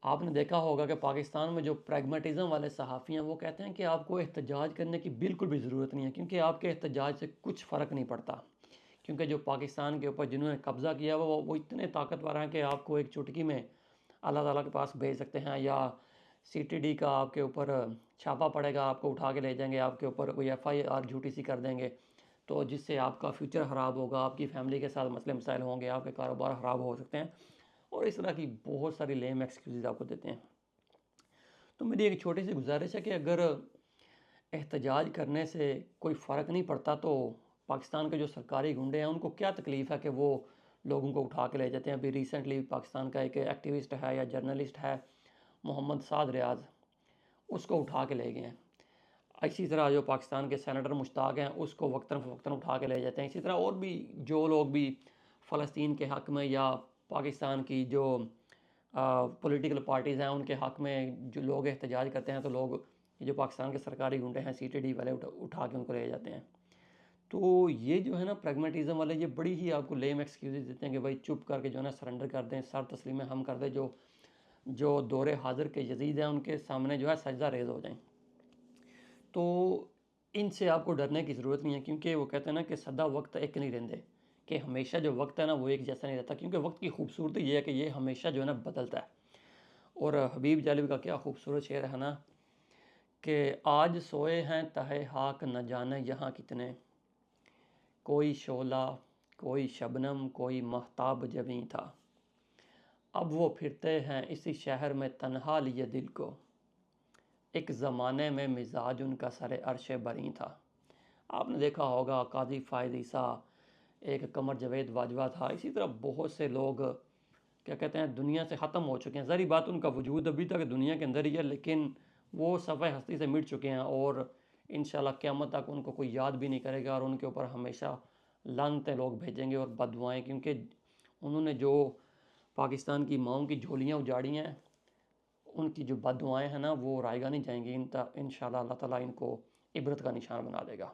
آپ نے دیکھا ہوگا کہ پاکستان میں جو پریگمیٹزم والے صحافی ہیں وہ کہتے ہیں کہ آپ کو احتجاج کرنے کی بالکل بھی ضرورت نہیں ہے، کیونکہ آپ کے احتجاج سے کچھ فرق نہیں پڑتا، کیونکہ جو پاکستان کے اوپر جنہوں نے قبضہ کیا وہ اتنے طاقتور ہیں کہ آپ کو ایک چٹکی میں اللہ تعالیٰ کے پاس بھیج سکتے ہیں، یا سی ٹی ڈی کا آپ کے اوپر چھاپا پڑے گا، آپ کو اٹھا کے لے جائیں گے، آپ کے اوپر کوئی ایف آئی آر جھوٹی سی کر دیں گے، تو جس سے آپ کا فیوچر خراب ہوگا، آپ کی فیملی کے ساتھ مسئلے مسائل ہوں گے، آپ کے کاروبار خراب ہو سکتے ہیں، اور اس طرح کی بہت ساری لیم ایکسکیوزز آپ کو دیتے ہیں۔ تو میری ایک چھوٹی سی گزارش ہے کہ اگر احتجاج کرنے سے کوئی فرق نہیں پڑتا تو پاکستان کے جو سرکاری گنڈے ہیں ان کو کیا تکلیف ہے کہ وہ لوگوں کو اٹھا کے لے جاتے ہیں۔ ابھی ریسنٹلی پاکستان کا ایک ایکٹیوسٹ ہے یا جرنلسٹ ہے محمد سعد ریاض، اس کو اٹھا کے لے گئے ہیں۔ اسی طرح جو پاکستان کے سینیٹر مشتاق ہیں اس کو وقتاً فوقتاً اٹھا کے لے جاتے ہیں۔ اسی طرح اور بھی جو لوگ بھی فلسطین کے حق میں یا پاکستان کی جو پولیٹیکل پارٹیز ہیں ان کے حق میں جو لوگ احتجاج کرتے ہیں، تو لوگ جو پاکستان کے سرکاری گنڈے ہیں سی ٹی ڈی والے اٹھا کے ان کو لے جاتے ہیں۔ تو یہ جو ہے نا پریگمیٹزم والے، یہ بڑی ہی آپ کو لیم ایکسکیوزز دیتے ہیں کہ بھائی چپ کر کے جو ہے نا سرنڈر کر دیں، سر تسلیم ہم کر دیں، جو دور حاضر کے یزید ہیں ان کے سامنے جو ہے سجدہ ریز ہو جائیں۔ تو ان سے آپ کو ڈرنے کی ضرورت نہیں ہے، کیونکہ وہ کہتے ہیں نا کہ سدا وقت ایک نہیں رہندے، کہ ہمیشہ جو وقت ہے نا وہ ایک جیسا نہیں رہتا، کیونکہ وقت کی خوبصورتی یہ ہے کہ یہ ہمیشہ جو ہے نا بدلتا ہے۔ اور حبیب جالب کا کیا خوبصورت شعر ہے نا کہ آج سوئے ہیں تہہ خاک نہ جانے یہاں کتنے، کوئی شعلہ کوئی شبنم کوئی مہتاب جبیں تھا، اب وہ پھرتے ہیں اسی شہر میں تنہا لیے دل کو، ایک زمانے میں مزاج ان کا سر عرش بریں تھا۔ آپ نے دیکھا ہوگا قاضی فائز عیسیٰ، ایک قمر جاوید باجوہ تھا، اسی طرح بہت سے لوگ کیا کہتے ہیں دنیا سے ختم ہو چکے ہیں۔ ظاہری بات ان کا وجود ابھی تک دنیا کے اندر ہی ہے، لیکن وہ صفحہ ہستی سے مٹ چکے ہیں، اور انشاءاللہ قیامت تک ان کو کوئی یاد بھی نہیں کرے گا، اور ان کے اوپر ہمیشہ لعنتیں لوگ بھیجیں گے اور بد دعائیں، کیونکہ انہوں نے جو پاکستان کی ماؤں کی جھولیاں اجاڑی ہیں، ان کی جو بد دعائیں ہیں نا وہ رائے گاہ نہیں جائیں گی، انشاءاللہ اللہ تعالیٰ ان کو عبرت کا نشان بنا دے گا۔